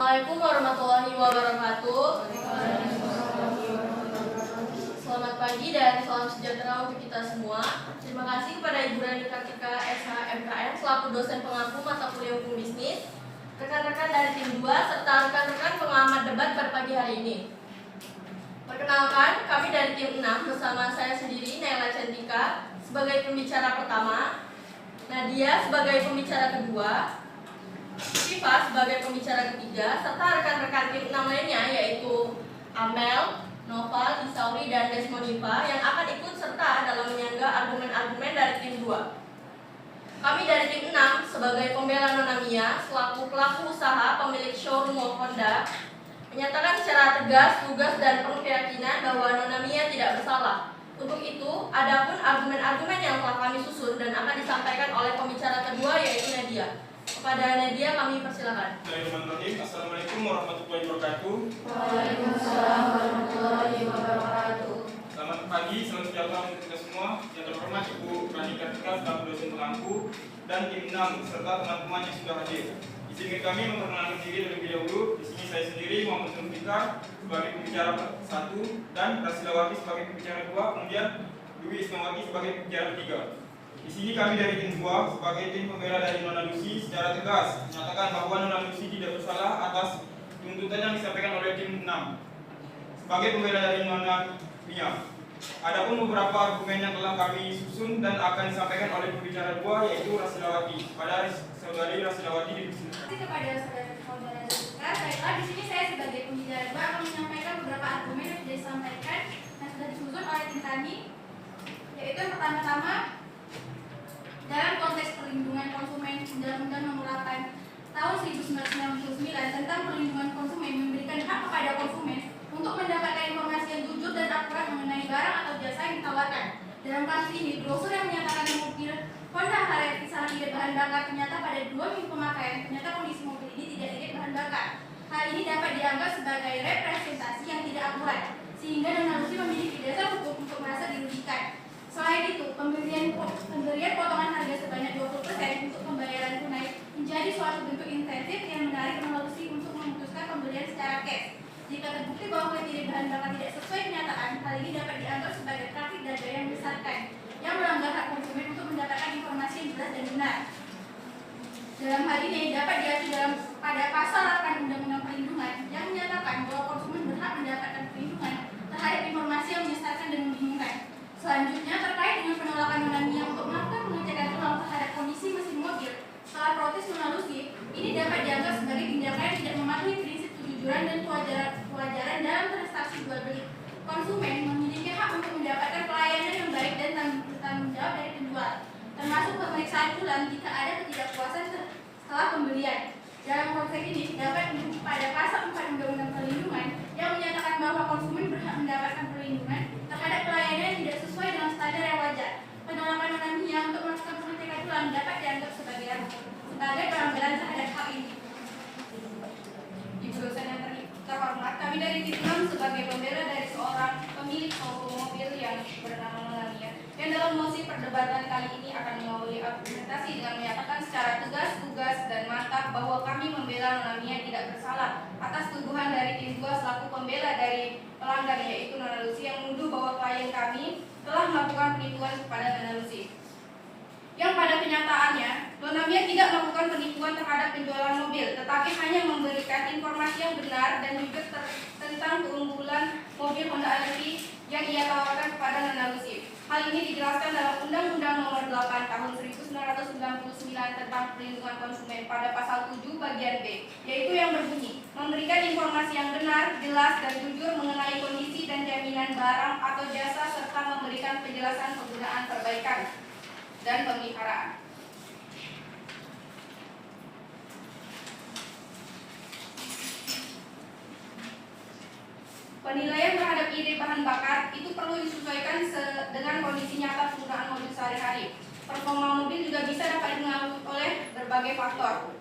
Assalamualaikum warahmatullahi wabarakatuh. Selamat pagi dan salam sejahtera untuk kita semua. Terima kasih kepada Ibu Rani Kartika SHMKM selaku dosen pengampu mata kuliah hukum bisnis, rekan-rekan dari tim 2, serta rekan-rekan pengamat debat pada pagi hari ini. Perkenalkan, kami dari tim 6 bersama saya sendiri, Naila Cantika, sebagai pembicara pertama, Nadia sebagai pembicara kedua, Siva sebagai pembicara ketiga, serta rekan-rekan tim 6 lainnya yaitu Amel, Noval, Isauri, dan Desmodiva yang akan ikut serta dalam menyangga argumen-argumen dari tim 2. Kami dari tim 6 sebagai pembela Nona Mia selaku pelaku usaha pemilik showroom Honda menyatakan secara tegas, lugas, dan penuh keyakinan bahwa Nona Mia tidak bersalah. Untuk itu, adapun argumen-argumen yang telah kami susun dan akan disampaikan oleh pembicara kedua yaitu Nadia. Kepada Nadia kami persilakan. Bismillahirrahmanirrahim. Assalamualaikum warahmatullahi wabarakatuh. Waalaikumsalam warahmatullahi wabarakatuh. Selamat pagi, selamat sejahtera untuk kita semua. Yang terhormat Ibu Rani Kartika selaku dosen pengampu dan tim 6 serta teman-teman yang sudah hadir. Izinkan kami memperkenalkan diri terlebih dahulu. Di sini saya sendiri Muhammad Nurfikar sebagai pembicara 1 dan Rasilawati sebagai pembicara 2, kemudian Dwi Ismawati sebagai pembicara 3. Di sini kami dari tim 2 sebagai tim pembela dari Nona Lucy secara tegas menyatakan bahwa Nona Lucy tidak bersalah atas tuntutan yang disampaikan oleh tim 6 sebagai pembela dari Nona Mia. Adapun beberapa argumen yang telah kami susun dan akan disampaikan oleh pembicara 2 yaitu Rasilawati. Pada saudari Rasilawati dipersilakan. Terima kasih kepada saudara Jessica. Baiklah, di sini saya sebagai pembicara 2 akan menyampaikan beberapa argumen yang sudah disampaikan dan sudah disusun oleh tim kami, yaitu yang pertama-tama dalam konteks perlindungan konsumen, Undang-Undang Nomor 8 Tahun 1999 tentang perlindungan konsumen memberikan hak kepada konsumen untuk mendapatkan informasi yang jujur dan akurat mengenai barang atau jasa yang ditawarkan. Dalam kasus ini, brosur yang menyatakan mobil Honda Harrier salah irit bahan bakar ternyata pada 2 minggu pemakaian ternyata kondisi mobil ini tidak irit bahan bakar. Hal ini dapat dianggap sebagai representasi yang tidak akurat, sehingga Nona Lucy memiliki dasar hukum untuk merasa dirugikan. Selain itu, pemberian potongan harga sebanyak 20% untuk pembayaran tunai menjadi suatu bentuk insentif yang menarik Nona Lucy untuk memutuskan pembelian secara cash. Jika terbukti bahwa irit bahan bakar tidak sesuai kenyataan, hal ini dapat dianggap sebagai praktik dagang yang membesarkan, yang melanggar hak konsumen untuk mendapatkan informasi yang jelas dan benar. Dalam hal ini dapat diacu pada pasal 8 Undang-Undang Perlindungan yang menyatakan bahwa konsumen berhak mendapatkan perlindungan terhadap informasi yang menyesatkan dan membingungkan. Selanjutnya, terkait dengan penolakan Nona Mia untuk melakukan pengecekan ulang terhadap kondisi mesin mobil setelah protes Nona Lucy, ini dapat dianggap sebagai tindakan yang tidak mematuhi prinsip kejujuran dan kewajaran dalam transaksi jual beli. Konsumen memiliki hak untuk mendapatkan pelayanan yang baik dan bertanggung jawab dari penjual, termasuk pemeriksaan ulang jika ada ketidakpuasan setelah pembelian. Dalam konteks ini dapat merujuk pada pasal 4 Undang-Undang Perlindungan yang menyatakan bahwa konsumen berhak mendapatkan perlindungan terhadap pelayanan yang tidak sesuai dengan standar yang wajar. Penolakan Nona Mia untuk melakukan pengecekan ulang dapat dianggap sebagai pelanggaran terhadap hak ini. Ibu dosen yang terhormat, kami dari tim 6 sebagai pembela dari seorang pemilik showroom mobil yang bernama Nona Mia yang dalam mosi perdebatan kali ini akan mengawali argumentasi dengan menyatakan secara tegas, lugas, dan mantap bahwa kami membela Nona Mia tidak bersalah atas tuduhan dari tim 2 selaku pembela dari pelanggan yaitu Nona Lucy yang menuduh bahwa klien kami telah melakukan penipuan kepada Nona Lucy. Yang pada kenyataannya, Nona Mia tidak melakukan penipuan terhadap penjualan mobil, tetapi hanya memberikan informasi yang benar dan jujur tentang keunggulan mobil Honda Harrier yang ia tawarkan kepada Nona Lucy. Hal ini dijelaskan dalam Undang-Undang Nomor 8 Tahun 1999 tentang Perlindungan Konsumen pada pasal 7 bagian B, yaitu yang berbunyi, memberikan informasi yang benar, jelas, dan jujur mengenai kondisi dan jaminan barang atau jasa serta memberikan penjelasan penggunaan perbaikan dan pemeliharaan. Penilaian terhadap irit bahan bakar itu perlu disesuaikan dengan kondisi nyata penggunaan mobil sehari-hari. Performa mobil juga bisa dapat dipengaruhi oleh berbagai faktor,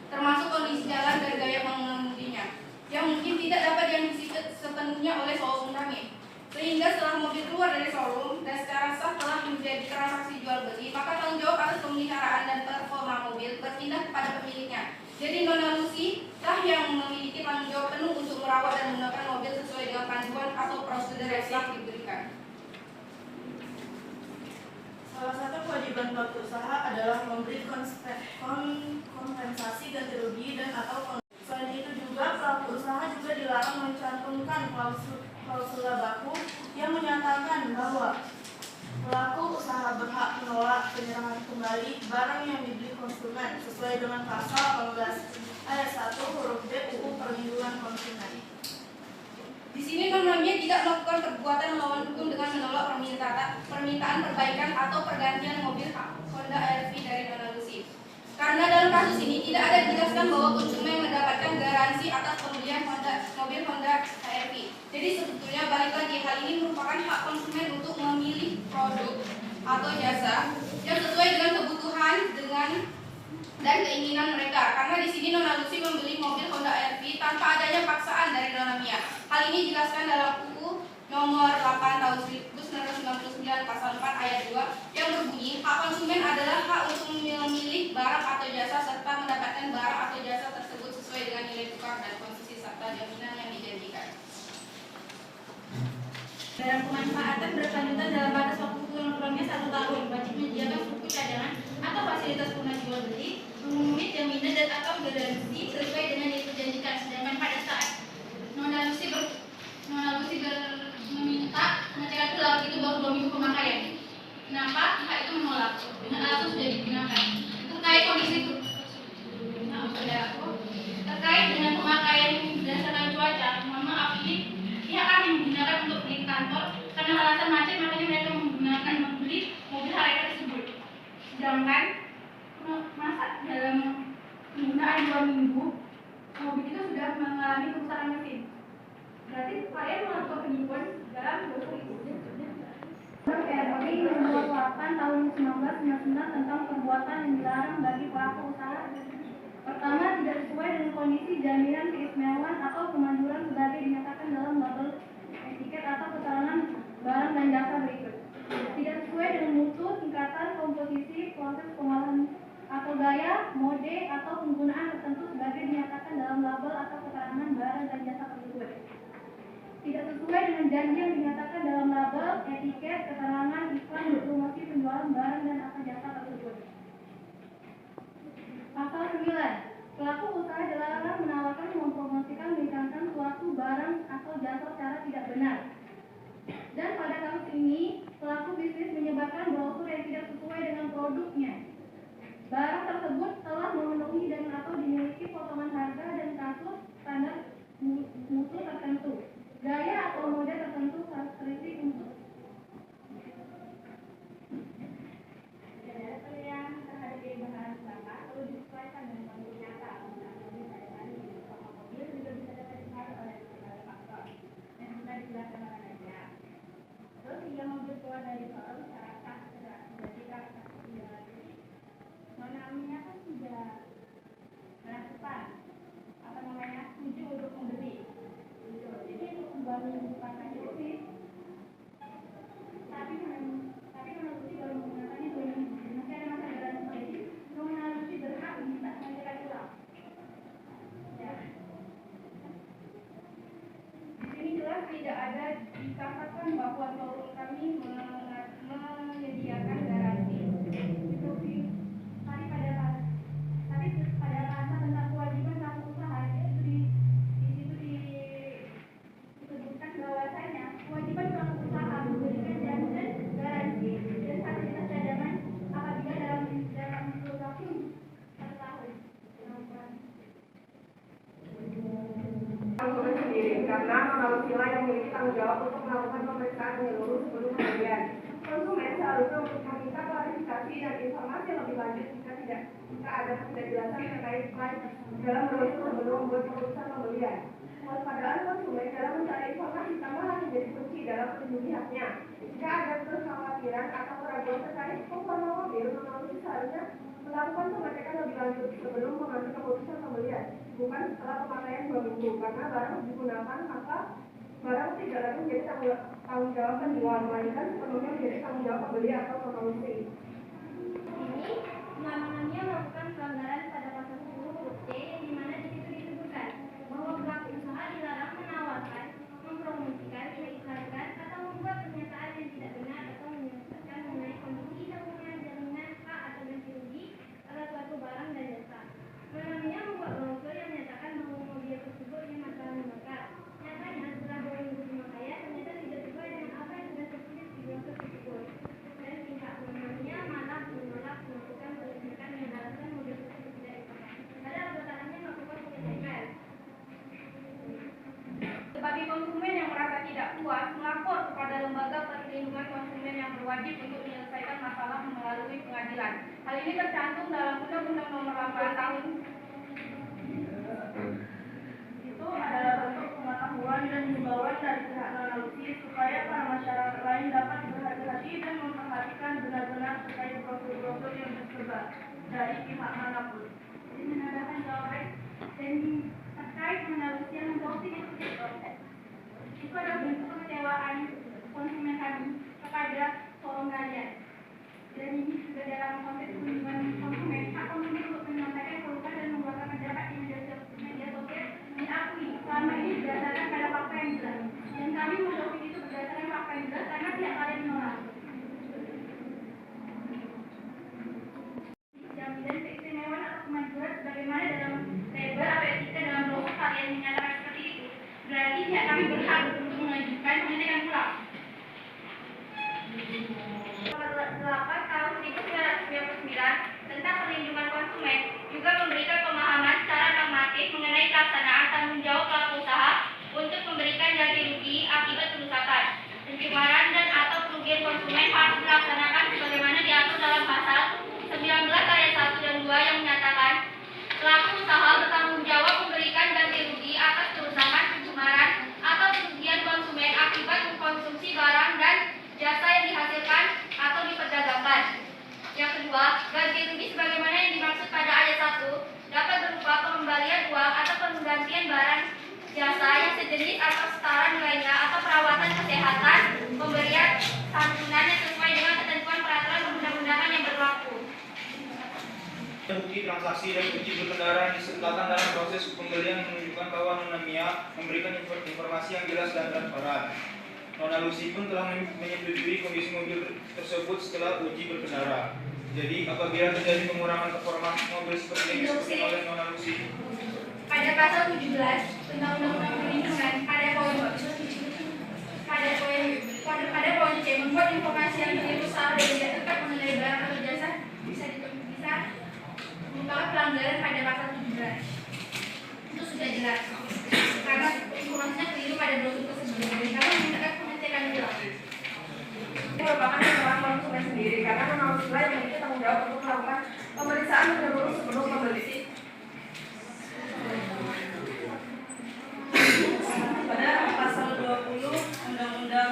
termasuk kondisi jalan dan gaya mengemudinya, yang mungkin tidak dapat diantisipasi sepenuhnya oleh showroom kami. Sehingga setelah mobil keluar dari showroom dan secara sah telah menjadi transaksi jual beli, maka tanggung jawab atas pemeliharaan dan performa mobil berpindah kepada pemiliknya. Jadi Nona Lucy kah yang memiliki tanggung jawab penuh untuk merawat dan menggunakan mobil sesuai dengan panduan atau prosedur yang telah diberikan. Salah satu kewajiban pelaku usaha adalah memberi kompensasi ganti rugi dan atau selain itu juga pelaku usaha juga dilarang mencantumkan klausula baku yang menyatakan bahwa pelaku usaha berhak menolak penyerahan kembali barang yang dibeli konsumen sesuai dengan pasal 18 ayat 1 huruf B UU Perlindungan Konsumen. Di sini namanya tidak melakukan perbuatan melawan hukum dengan menolak permintaan perbaikan atau pergantian mobil Honda HR-V dari Nona Lucy. Karena dalam kasus ini tidak ada dijelaskan bahwa konsumen mendapatkan garansi atas pembelian mobil Honda HR-V. Jadi sebetulnya balik lagi, hal ini merupakan hak konsumen untuk memilih produk atau jasa yang sesuai dengan kebutuhan dan keinginan mereka. Karena di sini Nona Lucy membeli mobil Honda HR-V tanpa adanya paksaan dari Nona Mia. Hal ini dijelaskan dalam UU Nomor 8 Tahun 1999 Pasal 4 Ayat 2 yang berbunyi hak konsumen adalah hak untuk memilih barang atau jasa serta mendapatkan barang atau jasa tersebut sesuai dengan nilai tukar dan konsesi serta jaminan yang dijanjikan. Dalam pemanfaatan berkelanjutan dalam batas waktu kurang-kurangnya 1 tahun, wajib menyediakan buku cadangan atau fasilitas lunas jual beli, mengumumkan jaminan dan atau garansi sesuai dengan yang dijanjikan. Sedangkan pada saat Nona Lucy meminta pengecekan ulang itu baru 2 minggu pemakaian. Kenapa pihak itu menolak? Dengan alasan sudah digunakan. Terkait kondisi terkait dengan pemakaian berdasarkan cuaca, mohon maaf ini pihak kami menggunakan untuk pergi ke kantor karena alasan macet, makanya mereka membeli mobil HRV tersebut. Sedangkan masa dalam penggunaan 2 minggu mobil itu sudah mengalami kerusakan mesin. Berarti kalian melakukan penipuan dalam dosa itu. RI Nomor 8 Tahun 1999 tentang perbuatan yang dilarang bagi pelaku usaha. Pertama, tidak sesuai dengan kondisi jaminan keistimewaan atau kemanjuran sebagai dinyatakan dalam label etiket atau keterangan barang dan jasa berikut. Tidak sesuai dengan mutu, tingkatan, komposisi, proses pengolahan atau gaya, mode, atau penggunaan tertentu sebagai dinyatakan dalam label atau keterangan barang dan jasa tersebut. Tidak sesuai dengan janji yang dinyatakan dalam label, etiket, keterangan, iklan, promosi penjualan barang dan atau jasa tersebut. Pasal 9. Pelaku usaha dilarang menawarkan, mempromosikan, mengiklankan suatu barang atau jasa secara tidak benar. Dan pada kasus ini, pelaku bisnis menyebarkan brosur yang tidak sesuai dengan produknya. Barang tersebut telah memenuhi dan atau dimiliki potongan harga dan kasus standar mutu tertentu, gaya atau mode tertentu karakteristik untuk pilihan terhadap bahan bakar perlu disesuaikan dengan kondisi nyata. Mobil juga bisa dapat dipengaruhi oleh berbagai faktor yang sudah dijelaskan oleh Nadia. Terus hingga mobil keluar dari showroom secara sah berarti Nona kan sudah melakukan setuju untuk membeli. Jadi untuk kembali menggunakan itu tapi menurut baru menggunakannya 2 minggu. Masih ada masa garansi. Jadi Nona Lucy berhak meminta pengecekan ulang. Ya. Di sini jelas tidak ada dikatakan bahwa showroom kami menyediakan garansi. Tapi pada rasa tentang kewajiban pelaku usaha itu disebutkan bahwasanya kewajiban pelaku usaha memberikan jaminan garansi dan fasilitas cadangan apabila dalam kurun waktu 1 tahun. Konsumen sendiri karena manusia yang memiliki tanggung jawab untuk melakukan pemeriksaan menyeluruh sebelum pembelian. Konsumen seharusnya meminta klarifikasi dan informasi lebih lanjut jika ada ketidakjelasan terkait klaim dalam brosur sebelum membuat keputusan pembelian. Kewaspadaan konsumen dalam mencari informasi tambahan menjadi kunci dalam melindungi haknya. Jika ada kekhawatiran atau keraguan terkait performa mobil, pengemudi seharusnya melakukan pengecekan lebih lanjut sebelum mengambil keputusan pembelian, bukan setelah pemakaian 2 minggu. Karena barang digunakan, maka barang tidak lagi menjadi tanggung jawab penjual, melainkan sepenuhnya menjadi tanggung jawab pembeli atau pengemudi. Ini pengamanannya melakukan pelanggaran pada pasal 10 huruf C, yang dimana di situ disebutkan puas melapor kepada lembaga perlindungan konsumen yang berwajib untuk menyelesaikan masalah melalui pengadilan. Hal ini tercantum dalam Undang-Undang Nomor 8 Tahun itu adalah bentuk pengetahuan dan himbauan dari pihak non-alusi supaya para masyarakat lain dapat berhati-hati dan memperhatikan benar-benar terkait prosedur yang tersebar dari pihak manapun. Jadi menambahkan jawaban dan terkait non-alusi yang membawa itu adalah bentuk kekecewaan konsumen kami kepada forum kalian. Dan ini juga dalam konteks perlindungan konsumen, hak konsumen untuk menyampaikan keluhan dan mengeluarkan pendapat di media sosial diakui selama ini berdasarkan pada fakta yang jelas. Dan kami mendukung itu berdasarkan fakta yang jelas karena pihak kalian menolak. Jaminan keistimewaan atau kemajuan sebagaimana dalam label atau etika dalam blog kalian menyatakan seperti itu. Berarti pihak kami berhak untuk mengajukan penyidikan ulang. Nomor 8 tahun 1999 tentang perlindungan konsumen juga memberikan pemahaman secara normatif mengenai pelaksanaan tanggung jawab pelaku usaha untuk memberikan ganti rugi akibat kerusakan, pencemaran dan atau kerugian konsumen harus dilaksanakan sebagaimana diatur dalam pasal 19 ayat 1 dan 2 yang menyatakan pelaku usaha bertanggung jawab memberikan ganti rugi atas kerusakan, pencemaran atau kerugian konsumen akibat mengkonsumsi barang dan jasa yang dihasilkan atau diperdagangkan. Yang kedua, ganti rugi sebagaimana yang dimaksud pada ayat 1 dapat berupa pengembalian uang atau penggantian barang jasa yang sejenis atau setara nilainya atau perawatan kesehatan, pemberian santunan yang sesuai dengan ketentuan peraturan perundang-undangan yang berlaku. Bukti transaksi dan bukti berkendara disertakan dalam proses pembelian menunjukkan bahwa Nona Mia memberikan informasi yang jelas dan transparan. Nona Lucy pun telah menyetujui kondisi mobil tersebut setelah uji berkendara. Jadi apabila terjadi pengurangan performa mobil seperti yang disebutkan oleh Nona Lucy Pada pasal 17 tentang Undang-Undang Perlindungan pada poin C membuat informasi yang keliru salah dan tidak tepat mengenai barang atau jasa bisa merupakan pelanggaran pada pasal 17. Itu sudah jelas karena informasinya keliru pada brosur tersebut. Jadi kami memintakan pengecekan ulang. Ini merupakan kesalahan konsumen sendiri karena non-alusi lain memiliki tanggung jawab untuk melakukan pemeriksaan menyeluruh sebelum membeli. Pada pasal 20 Undang-Undang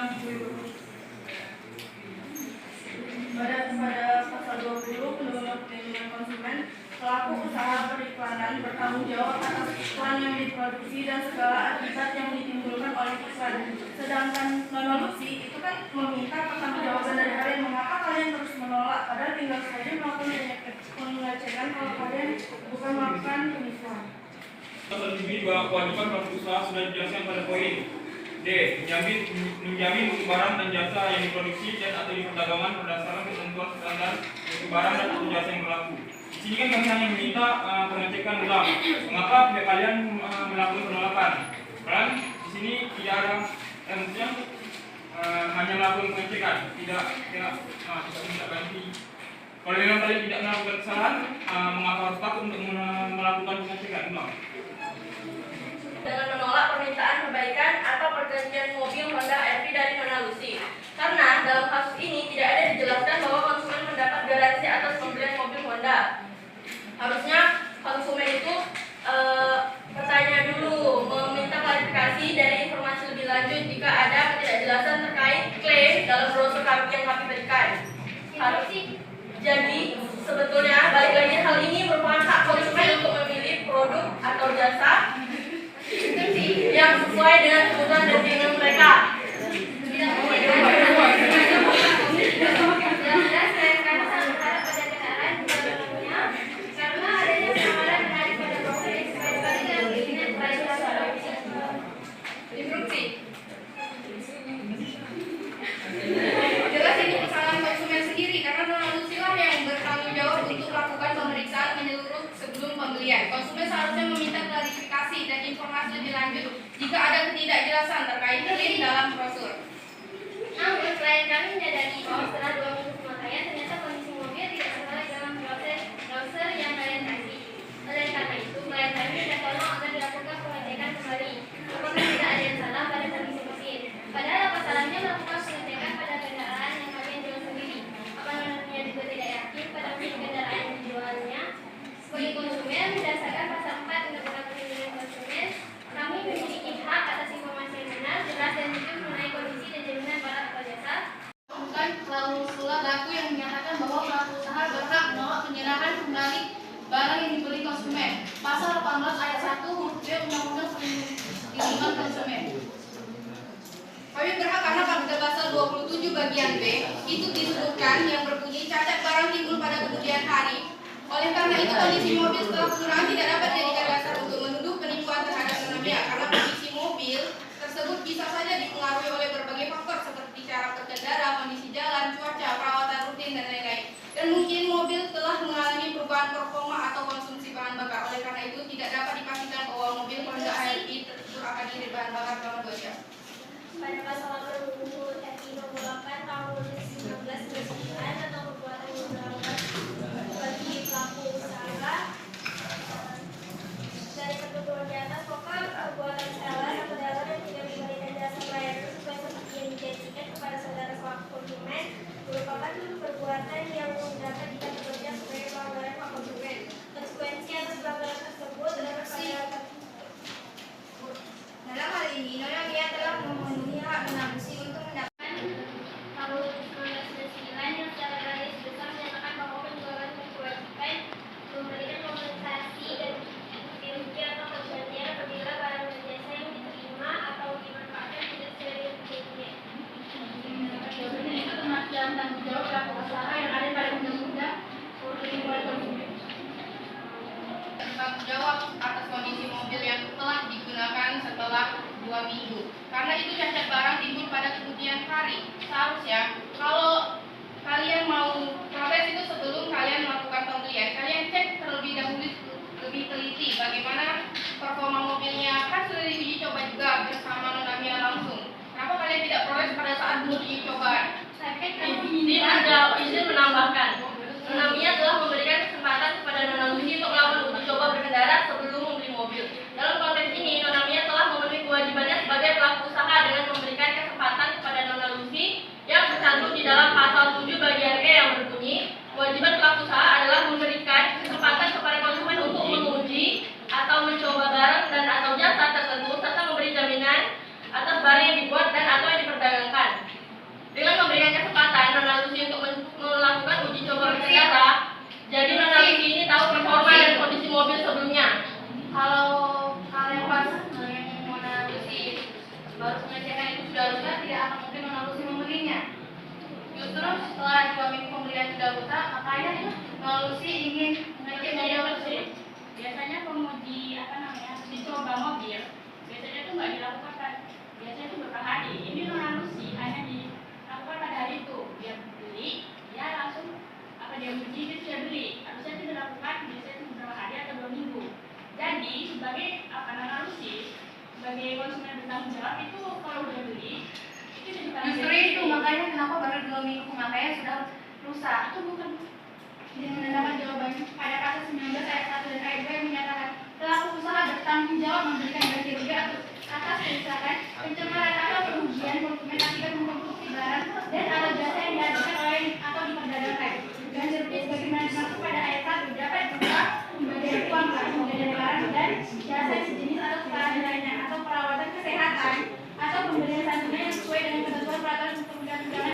pasal 20 Undang-Undang Perlindungan Konsumen, pelaku usaha periklanan bertanggung jawab atas iklan yang diproduksi dan segala akibat yang ditimbulkan oleh iklan. Sedangkan non-alusi itu kan meminta pertanggungjawaban dari kalian. Mengapa kalian terus menolak? Padahal tinggal saja melakukan pengecekan kalau kalian bukan melakukan penipuan. Pasal 7 bahwa kewajiban pelaku usaha sudah dijelaskan pada poin D. Menjamin mutu barang dan jasa yang diproduksi dan atau diperdagangkan berdasarkan ketentuan standar mutu barang dan atau jasa yang berlaku. Di sini kan kami hanya meminta pengecekan ulang. Mengapa pihak kalian melakukan penolakan? Karena di sini tidak ada maksudnya hanya melakukan pengecekan, tidak minta ganti. Kalau memang kalian tidak melakukan kesalahan, mengapa harus takut untuk melakukan pengecekan ulang? Dengan menolak permintaan perbaikan atau pergantian mobil Honda RV dari Nona Lucy. Karena dalam kasus ini tidak ada dijelaskan bahwa konsumen mendapat garansi atas pembelian mobil Honda. Harusnya konsumen itu bertanya dulu, meminta klarifikasi dari informasi lebih lanjut jika ada ketidakjelasan terkait klaim dalam brosur yang kami berikan. Jadi sebetulnya balik lagi hal ini merupakan hak konsumen untuk memilih produk atau jasa yang sesuai dengan kebutuhan dan keinginan mereka. Jelas ini kesalahan konsumen sendiri karena non-alusi lah yang bertanggung jawab untuk melakukan pemeriksaan menyeluruh sebelum pembelian. Konsumen seharusnya meminta klarifikasi dan informasi lebih lanjut jika ada ketidakjelasan terkait klaim dalam brosur. Namun klien kami menyadari bahwa setelah 2 minggu pemakaian ternyata kondisi mobil tidak sesuai dalam brosur yang kalian kasih. Oleh karena itu, klien kami minta tolong agar dilakukan pengecekan kembali apakah tidak ada yang salah pada kondisi mesin. Padahal bagian B itu disebutkan yang berbunyi cacat barang timbul pada kemudian hari. Oleh karena itu kondisi mobil setelah penggunaan tidak dapat dijadikan dasar untuk menuduh penipuan terhadap nona Mia karena kondisi mobil tersebut bisa saja dipengaruhi oleh berbagai faktor seperti cara berkendara, kondisi jalan, cuaca, perawatan rutin dan lain-lain. Dan mungkin mobil telah mengalami perubahan performa atau konsumsi bahan bakar. Oleh karena itu tidak dapat dipastikan bahwa mobil Honda HRV tersebut akan diirit bahan bakar selama 2 jam. Pada pasal 80 RI nomor 8 tahun 1999 atau perbuatan yang melanggar bagi pelaku usaha dari ketentuan di atas, maka perbuatan salah atau dalam yang tidak memberikan jasa pelayanan sesuai seperti yang dijanjikan kepada saudara selaku konsumen merupakan suatu perbuatan yang dapat dikategorikan sebagai pelanggaran hak konsumen. Konsekuensi atas pelanggaran tersebut terdapat pada Dalam hal ini, Nona Mia telah memenuhi hak Nona-Lucy untuk mendapatkan tahun 1999 yang secara garis besar menyatakan bahwa penjualan berkewajiban memberikan kompensasi dan ganti atau pergantian apabila barang dan jasa yang diterima atau dimanfaatkan tidak sesuai dengan tujuannya. jawabannya itu termasuk dalam tanggung jawab pelaku usaha yang ada pada Undang-Undang Perlindungan Konsumen. Tanggung jawab atas kondisi mobil yang telah digunakan setelah 2 minggu. Karena itu cacat barang timbul pada kemudian hari. Seharusnya kalau kalian mau proses itu sebelum kalian melakukan pembelian, kalian cek terlebih dahulu lebih teliti bagaimana performa mobilnya. Kan sudah diuji coba juga bersama Nona Mia langsung. Kenapa kalian tidak proses pada saat uji coba? Ini ada izin menambahkan. Nona Mia telah memberikan kesempatan kepada Nona Lucy untuk melakukan uji coba berkendara sebelum membeli mobil. Dalam konteks ini, Nona Mia telah memenuhi kewajibannya sebagai pelaku usaha dengan memberikan kesempatan kepada Nona Lucy yang tercantum di dalam pasal 7 bagian E yang berbunyi, kewajiban pelaku usaha adalah memberikan kesempatan kepada konsumen untuk menguji atau mencoba barang dan atau jasa tertentu serta memberi jaminan atas barang yang dibuat dan atau yang diperdagangkan. Dengan memberikan kesempatan Nona Lucy untuk melakukan uji coba berkendara, jadi Nona Lucy ini tahu performa dan kondisi mobil sebelumnya. Kalau kalian pas yang Nona Lucy baru mengecekkan itu sudah rusak, tidak akan mungkin Nona Lucy membelinya. Justru setelah 2 minggu pembelian sudah rusak, makanya Nona Lucy ingin mengecek mobil. Biasanya penguji dicoba mobil biasanya itu nggak dilakukan, biasanya itu beberapa hari. Ini Nona Lucy hanya dilakukan pada hari itu. Dia beli, dia langsung dia uji, dia sudah beli. Harusnya itu dilakukan biasanya itu beberapa hari atau 2 minggu. Jadi sebagai Nona Lucy sebagai konsumen bertanggung jawab itu kalau udah beli itu Justru itu makanya kenapa baru 2 minggu makanya sudah rusak. itu bukan Dengan mendapat jawabannya pada pasal 19 ayat 1 dan ayat 2 yang menyatakan pelaku usaha bertanggung jawab memberikan ganti rugi atas kerusakan, pencemaran atau kerugian konsumen akibat mengkonsumsi barang dan atau jasa yang dihasilkan oleh atau diperdagangkan. Ganti rugi sebagaimana dimaksud pada ayat 1 dapat berupa pemberian uang, pemberian barang dan jasa yang sejenis atau setara lainnya atau perawatan kesehatan atau pemberian santunan yang sesuai dengan ketentuan peraturan perundang-undangan